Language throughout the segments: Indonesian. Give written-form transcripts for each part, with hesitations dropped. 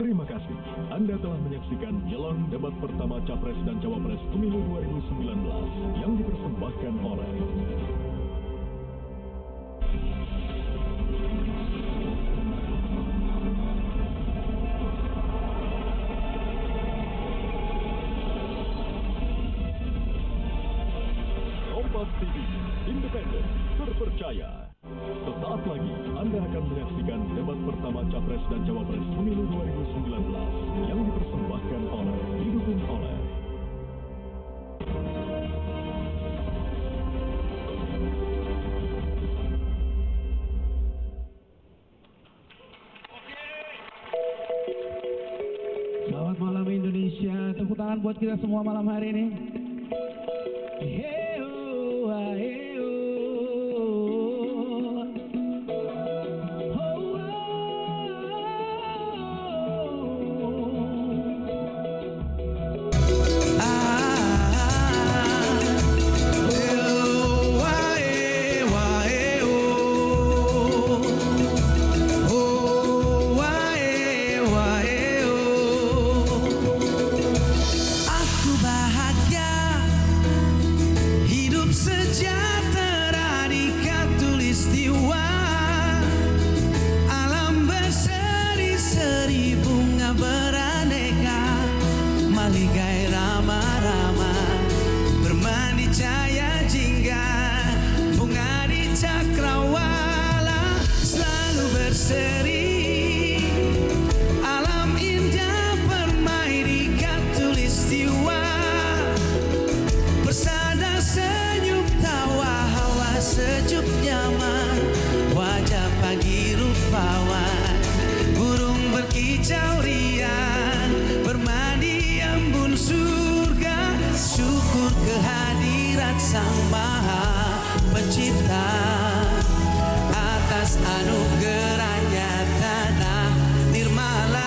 Terima kasih. Anda telah menyaksikan Jalan Debat Pertama Capres dan Cawapres Pemilu 2019 yang dipersembahkan oleh Kompas TV, independen, terpercaya. Sesaat lagi Anda akan menyaksikan debat pertama Capres dan Cawapres Pemilu 2019 yang dipersembahkan oleh, didukung oleh Selamat malam Indonesia. Tepuk tangan buat kita semua malam hari ini. Sang Maha Pencipta, atas anugerahnya tanah nirmala.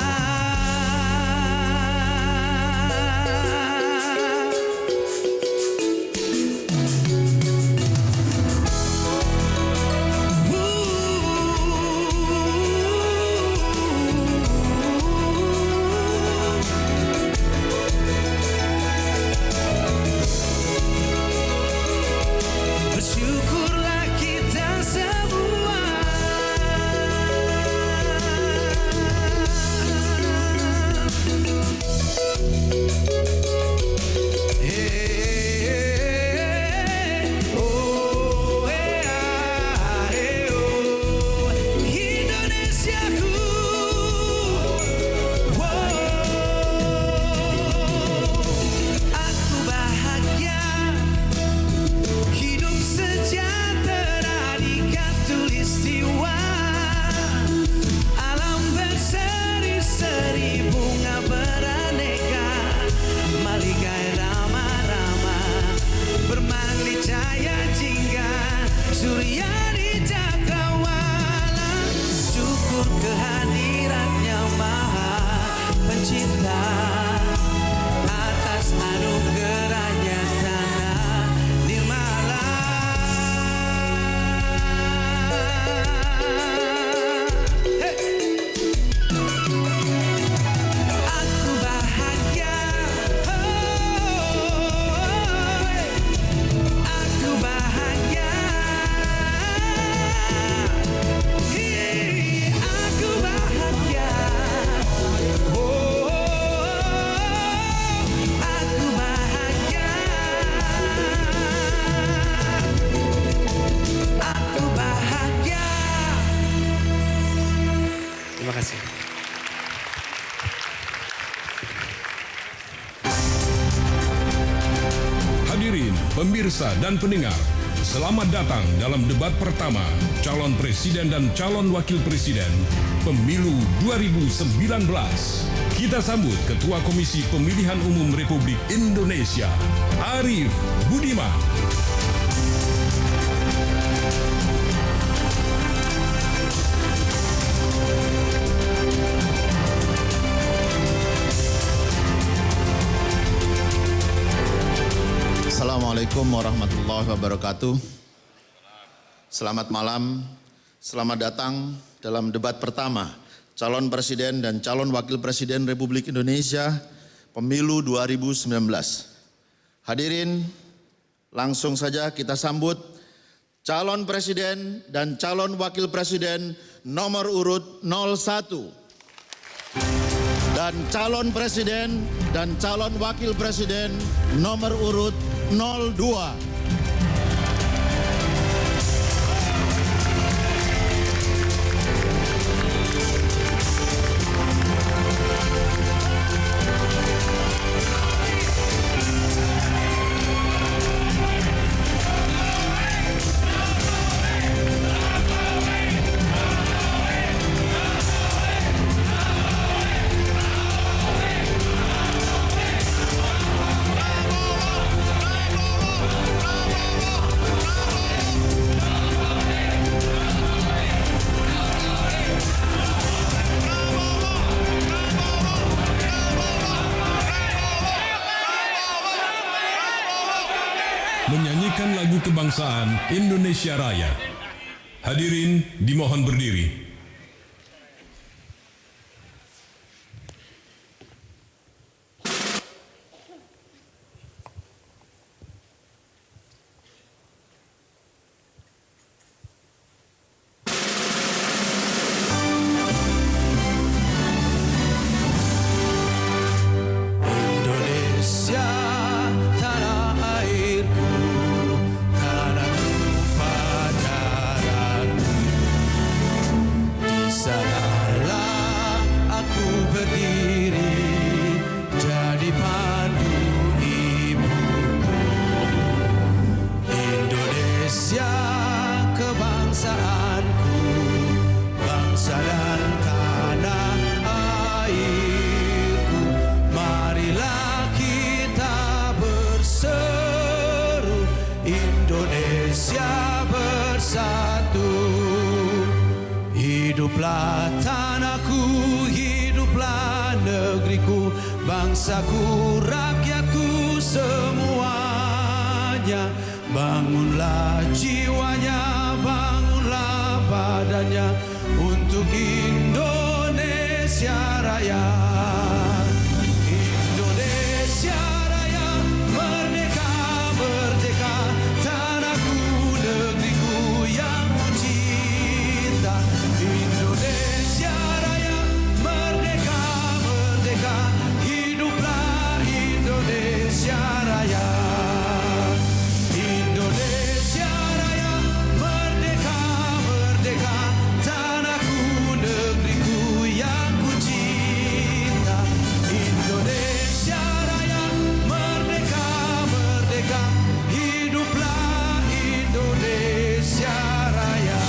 Kehadiratnya Maha Pencipta, atas anugerahnya tanah nirmala. Aku bahagia, aku bahagia. Terima kasih. Hadirin, pemirsa dan pendengar, selamat datang dalam debat pertama calon presiden dan calon wakil presiden Pemilu 2019. Kita sambut Ketua Komisi Pemilihan Umum Republik Indonesia, Arief Budiman. Assalamualaikum warahmatullahi wabarakatuh. Selamat malam, selamat datang dalam debat pertama calon presiden dan calon wakil presiden Republik Indonesia Pemilu 2019. Hadirin, langsung saja kita sambut calon presiden dan calon wakil presiden nomor urut 01 dan calon presiden dan calon wakil presiden nomor urut 02. Menyanyikan lagu kebangsaan Indonesia Raya. Hadirin dimohon berdiri. Hiduplah tanahku, hiduplah negeriku, bangsaku, rakyatku semuanya. Bangunlah jiwanya, bangunlah badannya untuk Indonesia Raya. Indonesia Raya, merdeka, merdeka, tanahku, negeriku yang ku cinta. Indonesia Raya, merdeka, merdeka, hiduplah Indonesia Raya. Indonesia Raya, merdeka, merdeka, tanahku, negeriku yang ku cinta. Indonesia Raya, merdeka, merdeka, hiduplah Indonesia Raya.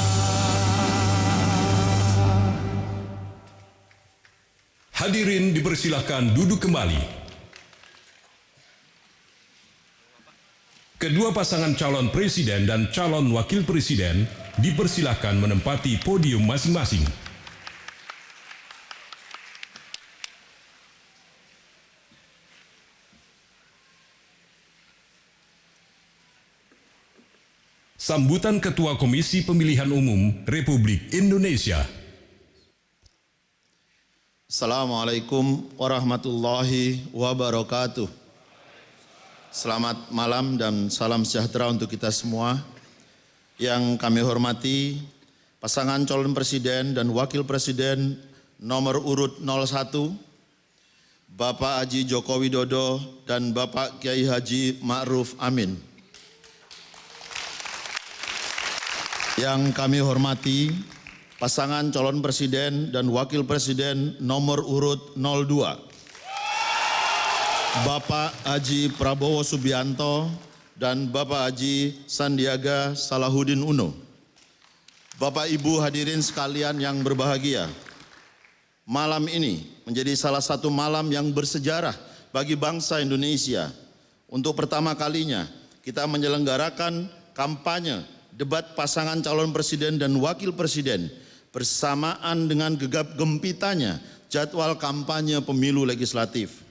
Hadirin dipersilahkan duduk kembali. Kedua pasangan calon presiden dan calon wakil presiden dipersilahkan menempati podium masing-masing. Sambutan Ketua Komisi Pemilihan Umum Republik Indonesia. Assalamualaikum warahmatullahi wabarakatuh. Selamat malam dan salam sejahtera untuk kita semua. Yang kami hormati pasangan calon presiden dan wakil presiden nomor urut 01, Bapak Haji Joko Widodo dan Bapak Kiai Haji Ma'ruf Amin. Yang kami hormati pasangan calon presiden dan wakil presiden nomor urut 02, Bapak Haji Prabowo Subianto dan Bapak Haji Sandiaga Salahuddin Uno. Bapak Ibu hadirin sekalian yang berbahagia, malam ini menjadi salah satu malam yang bersejarah bagi bangsa Indonesia. Untuk pertama kalinya kita menyelenggarakan kampanye debat pasangan calon presiden dan wakil presiden bersamaan dengan gegap gempitanya jadwal kampanye pemilu legislatif.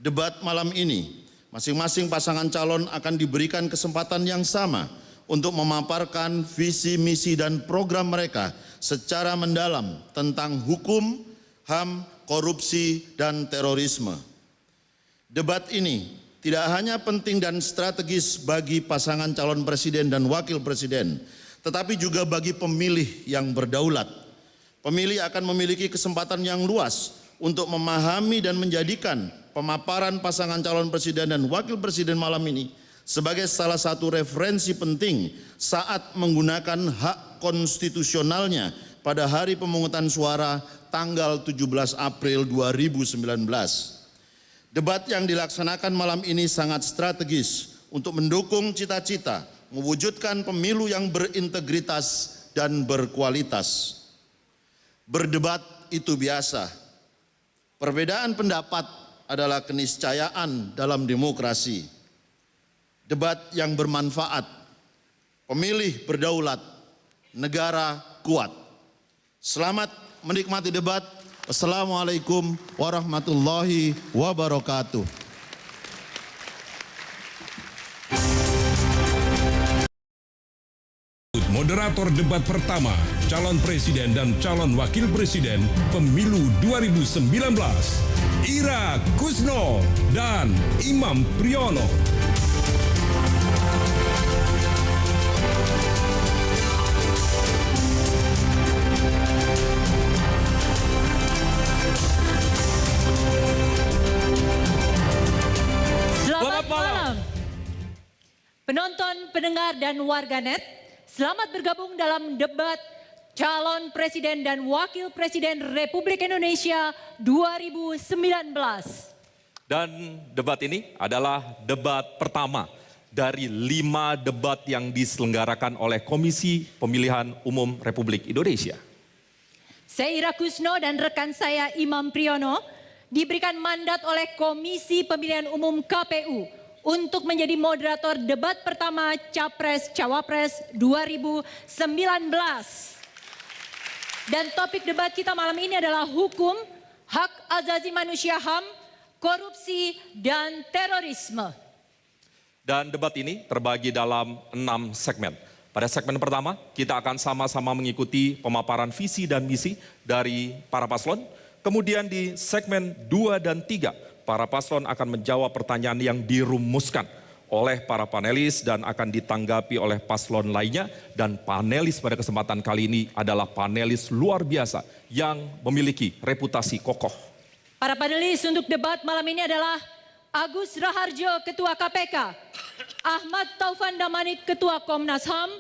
Debat malam ini, masing-masing pasangan calon akan diberikan kesempatan yang sama untuk memaparkan visi, misi, dan program mereka secara mendalam tentang hukum, HAM, korupsi, dan terorisme. Debat ini tidak hanya penting dan strategis bagi pasangan calon presiden dan wakil presiden, tetapi juga bagi pemilih yang berdaulat. Pemilih akan memiliki kesempatan yang luas untuk memahami dan menjadikan pemaparan pasangan calon presiden dan wakil presiden malam ini sebagai salah satu referensi penting saat menggunakan hak konstitusionalnya pada hari pemungutan suara tanggal 17 April 2019. Debat yang dilaksanakan malam ini sangat strategis untuk mendukung cita-cita mewujudkan pemilu yang berintegritas dan berkualitas. Berdebat itu biasa. Perbedaan pendapat adalah keniscayaan dalam demokrasi. Debat yang bermanfaat, pemilih berdaulat, negara kuat. Selamat menikmati debat. Wassalamualaikum warahmatullahi wabarakatuh. Moderator debat pertama, calon presiden dan calon wakil presiden pemilu 2019, Ira Kusno dan Imam Priyono. Selamat malam. Penonton, pendengar, dan warganet, selamat bergabung dalam debat calon presiden dan wakil presiden Republik Indonesia 2019. Dan debat ini adalah debat pertama dari 5 debat yang diselenggarakan oleh Komisi Pemilihan Umum Republik Indonesia. Saya Ira Kusno dan rekan saya Imam Priyono diberikan mandat oleh Komisi Pemilihan Umum KPU untuk menjadi moderator debat pertama Capres-Cawapres 2019. Dan topik debat kita malam ini adalah hukum, hak asasi manusia HAM, korupsi, dan terorisme. Dan debat ini terbagi dalam 6 segmen. Pada segmen pertama, kita akan sama-sama mengikuti pemaparan visi dan misi dari para paslon. Kemudian di segmen 2 dan 3, para paslon akan menjawab pertanyaan yang dirumuskan oleh para panelis dan akan ditanggapi oleh paslon lainnya. Dan panelis pada kesempatan kali ini adalah panelis luar biasa yang memiliki reputasi kokoh. Para panelis untuk debat malam ini adalah Agus Raharjo, Ketua KPK, Ahmad Taufan Damanik, Ketua Komnas HAM,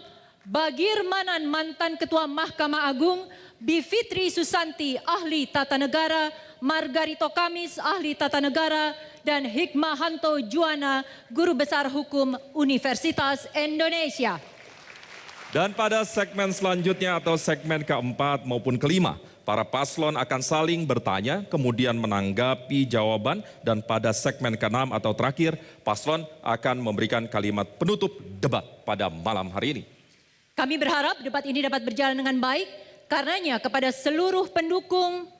Bagir Manan, mantan Ketua Mahkamah Agung, Bivitri Susanti, Ahli Tata Negara, Margarito Kamis, Ahli Tata Negara, dan Hikmahanto Juwana, Guru Besar Hukum Universitas Indonesia. Dan pada segmen selanjutnya atau segmen keempat maupun kelima, para paslon akan saling bertanya, kemudian menanggapi jawaban, dan pada segmen keenam atau terakhir, paslon akan memberikan kalimat penutup debat pada malam hari ini. Kami berharap debat ini dapat berjalan dengan baik, karenanya kepada seluruh pendukung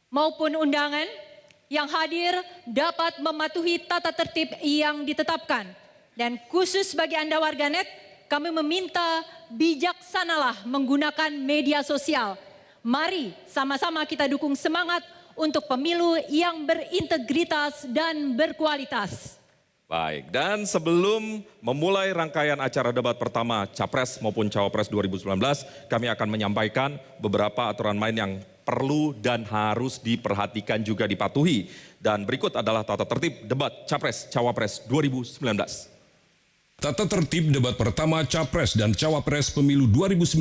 maupun undangan yang hadir dapat mematuhi tata tertib yang ditetapkan. Dan khusus bagi Anda warganet, kami meminta bijaksanalah menggunakan media sosial. Mari sama-sama kita dukung semangat untuk pemilu yang berintegritas dan berkualitas. Baik, dan sebelum memulai rangkaian acara debat pertama Capres maupun Cawapres 2019, kami akan menyampaikan beberapa aturan main yang perlu dan harus diperhatikan juga dipatuhi. Dan berikut adalah tata tertib debat Capres Cawapres 2019. Tata tertib debat pertama Capres dan Cawapres Pemilu 2019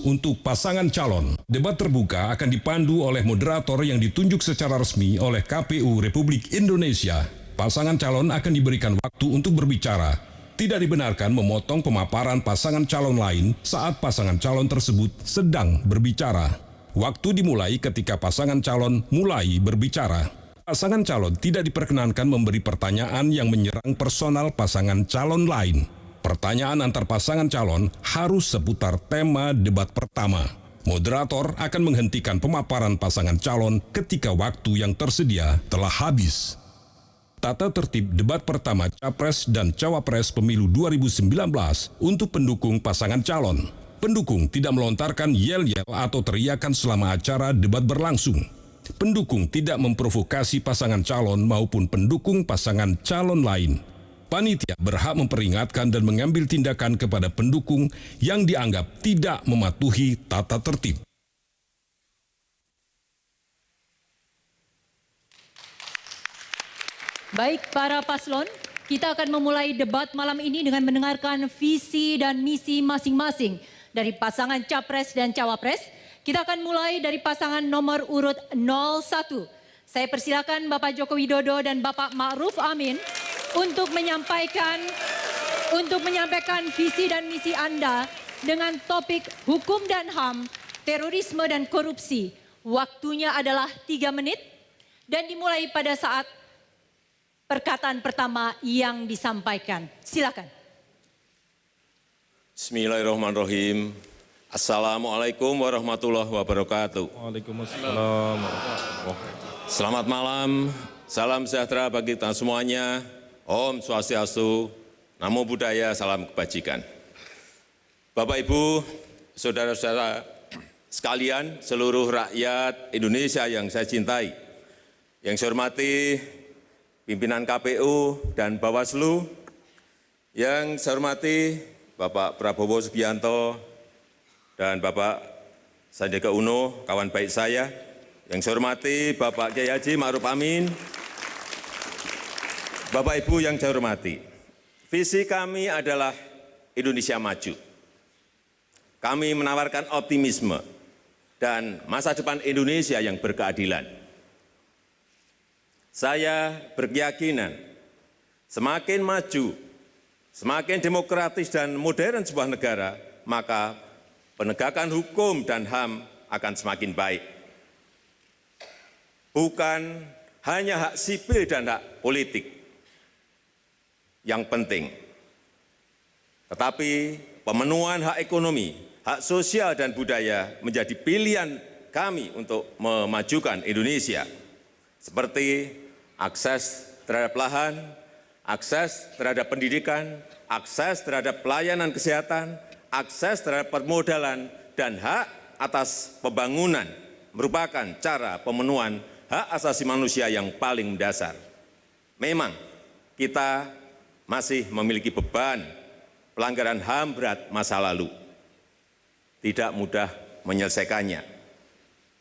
untuk pasangan calon. Debat terbuka akan dipandu oleh moderator yang ditunjuk secara resmi oleh KPU Republik Indonesia. Pasangan calon akan diberikan waktu untuk berbicara. Tidak dibenarkan memotong pemaparan pasangan calon lain saat pasangan calon tersebut sedang berbicara. Waktu dimulai ketika pasangan calon mulai berbicara. Pasangan calon tidak diperkenankan memberi pertanyaan yang menyerang personal pasangan calon lain. Pertanyaan antar pasangan calon harus seputar tema debat pertama. Moderator akan menghentikan pemaparan pasangan calon ketika waktu yang tersedia telah habis. Tata tertib debat pertama Capres dan Cawapres Pemilu 2019 untuk pendukung pasangan calon. pendukung tidak melontarkan yel-yel atau teriakan selama acara debat berlangsung. Pendukung tidak memprovokasi pasangan calon maupun pendukung pasangan calon lain. Panitia berhak memperingatkan dan mengambil tindakan kepada pendukung yang dianggap tidak mematuhi tata tertib. Baik para paslon, kita akan memulai debat malam ini dengan mendengarkan visi dan misi masing-masing dari pasangan Capres dan Cawapres. Kita akan mulai dari pasangan nomor urut 01. Saya persilakan Bapak Joko Widodo dan Bapak Ma'ruf Amin untuk menyampaikan visi dan misi Anda dengan topik hukum dan HAM, terorisme dan korupsi. Waktunya adalah 3 menit dan dimulai pada saat perkataan pertama yang disampaikan. Silakan. Bismillahirrahmanirrahim. Assalamualaikum warahmatullahi wabarakatuh. Waalaikumsalam. Selamat malam, salam sejahtera bagi kita semuanya. Om Swastiastu, Namo Buddhaya, salam kebajikan. Bapak Ibu, saudara-saudara sekalian, seluruh rakyat Indonesia yang saya cintai, yang saya hormati pimpinan KPU dan Bawaslu, yang saya hormati Bapak Prabowo Subianto dan Bapak Sandiaga Uno, kawan baik saya, yang saya hormati Bapak Kiai Haji Ma'ruf Amin, Bapak Ibu yang saya hormati, visi kami adalah Indonesia maju. Kami menawarkan optimisme dan masa depan Indonesia yang berkeadilan. Saya berkeyakinan semakin maju, semakin demokratis dan modern sebuah negara, maka penegakan hukum dan HAM akan semakin baik. Bukan hanya hak sipil dan hak politik yang penting, tetapi pemenuhan hak ekonomi, hak sosial dan budaya menjadi pilihan kami untuk memajukan Indonesia. Seperti akses terhadap lahan, akses terhadap pendidikan, akses terhadap pelayanan kesehatan, akses terhadap permodalan, dan hak atas pembangunan merupakan cara pemenuhan hak asasi manusia yang paling mendasar. Memang kita masih memiliki beban pelanggaran HAM berat masa lalu. Tidak mudah menyelesaikannya,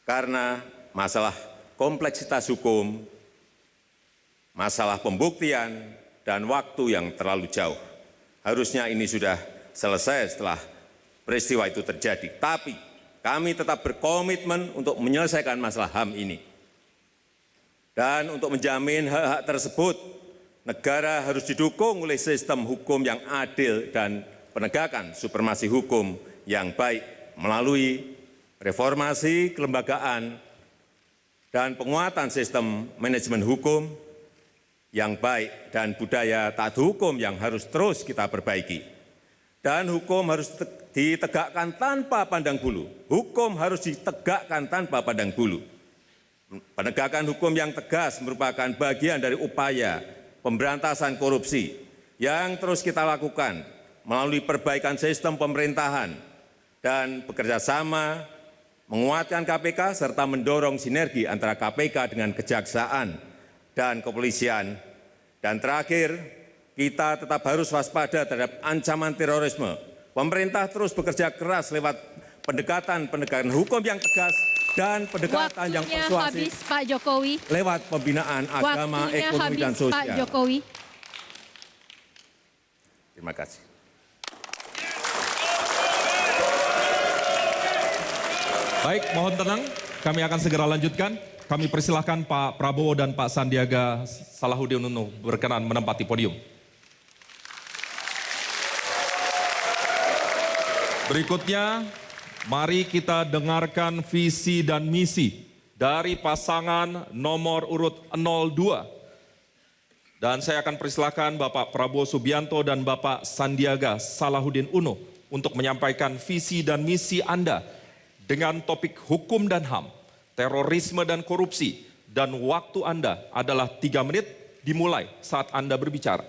karena masalah kompleksitas hukum, masalah pembuktian, dan waktu yang terlalu jauh. Harusnya ini sudah selesai setelah peristiwa itu terjadi. Tapi kami tetap berkomitmen untuk menyelesaikan masalah HAM ini. Dan untuk menjamin hak-hak tersebut, negara harus didukung oleh sistem hukum yang adil dan penegakan supremasi hukum yang baik melalui reformasi kelembagaan dan penguatan sistem manajemen hukum yang baik dan budaya taat hukum yang harus terus kita perbaiki. Dan hukum harus ditegakkan tanpa pandang bulu. Hukum harus ditegakkan tanpa pandang bulu. Penegakan hukum yang tegas merupakan bagian dari upaya pemberantasan korupsi yang terus kita lakukan melalui perbaikan sistem pemerintahan dan bekerja sama menguatkan KPK serta mendorong sinergi antara KPK dengan kejaksaan dan kepolisian. Dan terakhir, kita tetap harus waspada terhadap ancaman terorisme. Pemerintah terus bekerja keras lewat pendekatan hukum yang tegas dan pendekatan yang persuasif. Waktunya habis, Pak Jokowi. Lewat pembinaan agama, ekonomi, dan sosial. Pak Jokowi. Terima kasih. Baik, mohon tenang. Kami akan segera lanjutkan. Kami persilahkan Pak Prabowo dan Pak Sandiaga Salahuddin Uno berkenan menempati podium. Berikutnya, mari kita dengarkan visi dan misi dari pasangan nomor urut 02. Dan saya akan persilahkan Bapak Prabowo Subianto dan Bapak Sandiaga Salahuddin Uno untuk menyampaikan visi dan misi Anda dengan topik hukum dan HAM, terorisme dan korupsi, dan waktu Anda adalah 3 menit dimulai saat Anda berbicara.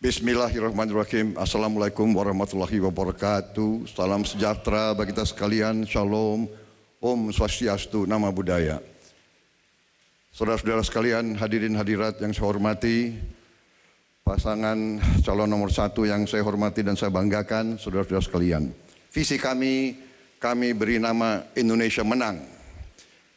Bismillahirrahmanirrahim. Assalamualaikum warahmatullahi wabarakatuh. Salam sejahtera bagi kita sekalian. Shalom. Om Swastiastu. Nama Budaya. Saudara-saudara sekalian, hadirin hadirat yang saya hormati, pasangan calon nomor 1 yang saya hormati dan saya banggakan, saudara-saudara sekalian. Visi kami beri nama Indonesia Menang.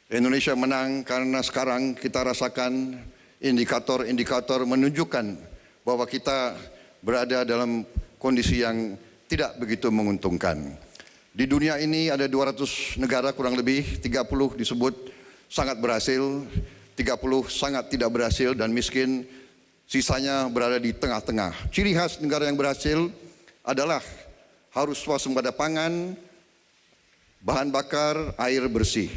Indonesia menang karena sekarang kita rasakan indikator-indikator menunjukkan bahwa kita berada dalam kondisi yang tidak begitu menguntungkan. Di dunia ini ada 200 negara kurang lebih, 30 disebut sangat berhasil, 30 sangat tidak berhasil dan miskin, sisanya berada di tengah-tengah. Ciri khas negara yang berhasil adalah harus swasembada pangan, bahan bakar, air bersih.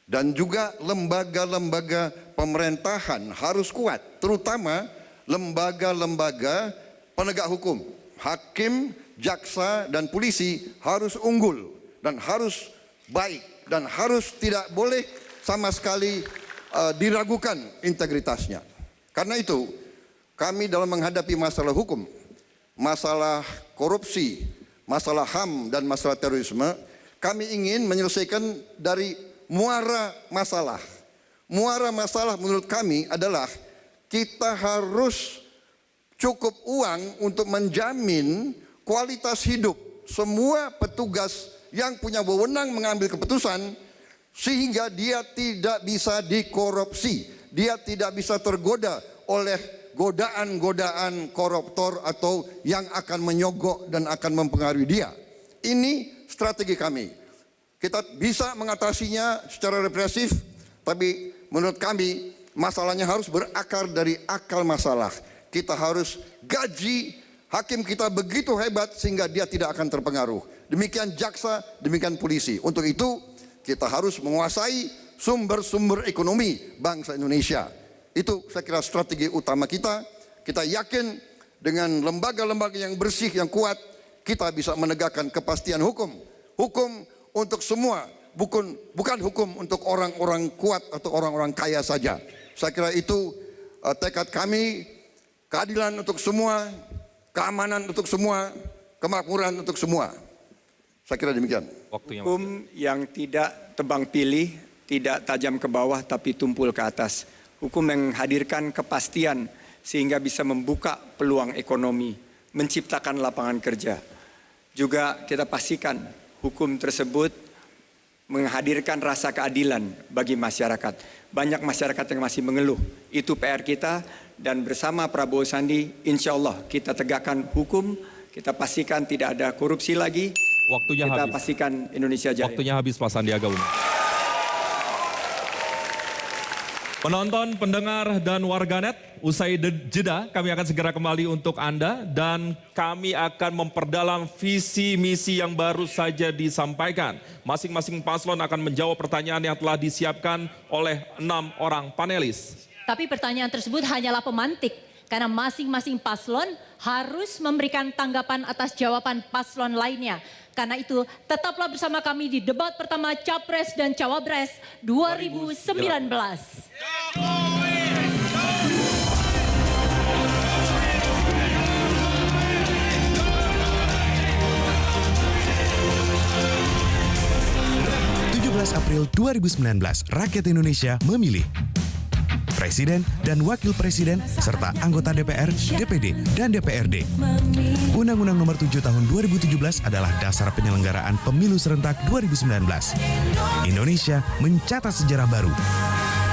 Dan juga lembaga-lembaga pemerintahan harus kuat, terutama lembaga-lembaga penegak hukum. Hakim, jaksa, dan polisi harus unggul dan harus baik dan harus tidak boleh sama sekali diragukan integritasnya. Karena itu, kami dalam menghadapi masalah hukum, masalah korupsi, masalah HAM dan masalah terorisme, kami ingin menyelesaikan dari muara masalah. Muara masalah menurut kami adalah kita harus cukup uang untuk menjamin kualitas hidup semua petugas yang punya wewenang mengambil keputusan, sehingga dia tidak bisa dikorupsi, dia tidak bisa tergoda oleh godaan-godaan koruptor atau yang akan menyogok dan akan mempengaruhi dia. Ini strategi kami. Kita bisa mengatasinya secara represif, tapi menurut kami masalahnya harus berakar dari akar masalah. Kita harus gaji hakim kita begitu hebat sehingga dia tidak akan terpengaruh. Demikian jaksa, demikian polisi. Untuk itu kita harus menguasai sumber-sumber ekonomi bangsa Indonesia. Itu saya kira strategi utama kita. Kita yakin dengan lembaga-lembaga yang bersih, yang kuat, kita bisa menegakkan kepastian hukum. Hukum untuk semua, bukan hukum untuk orang-orang kuat atau orang-orang kaya saja. Saya kira itu tekad kami, keadilan untuk semua, keamanan untuk semua, kemakmuran untuk semua. Saya kira demikian. Hukum yang tidak tebang pilih, tidak tajam ke bawah tapi tumpul ke atas. Hukum yang menghadirkan kepastian sehingga bisa membuka peluang ekonomi, menciptakan lapangan kerja. Juga kita pastikan hukum tersebut menghadirkan rasa keadilan bagi masyarakat. Banyak masyarakat yang masih mengeluh. Itu PR kita dan bersama Prabowo Sandi insya Allah kita tegakkan hukum, kita pastikan tidak ada korupsi lagi. Waktunya kita habis. pastikan Indonesia jaya. Waktunya habis Pak Sandiaga Uno. Penonton, pendengar, dan warganet, usai jeda kami akan segera kembali untuk Anda dan kami akan memperdalam visi misi yang baru saja disampaikan. Masing-masing paslon akan menjawab pertanyaan yang telah disiapkan oleh 6 orang panelis. Tapi pertanyaan tersebut hanyalah pemantik karena masing-masing paslon harus memberikan tanggapan atas jawaban paslon lainnya. Karena itu tetaplah bersama kami di debat pertama Capres dan Cawapres 2019. April 2019, rakyat Indonesia memilih Presiden dan Wakil Presiden serta anggota DPR, DPD, dan DPRD. Undang-Undang Nomor 7 Tahun 2017 adalah dasar penyelenggaraan pemilu serentak 2019. Indonesia mencatat sejarah baru,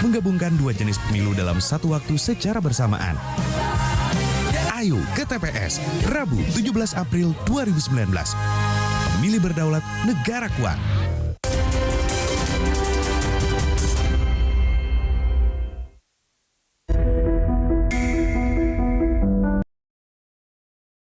menggabungkan 2 jenis pemilu dalam satu waktu secara bersamaan. Ayo ke TPS, Rabu 17 April 2019. Pemilih berdaulat, negara kuat.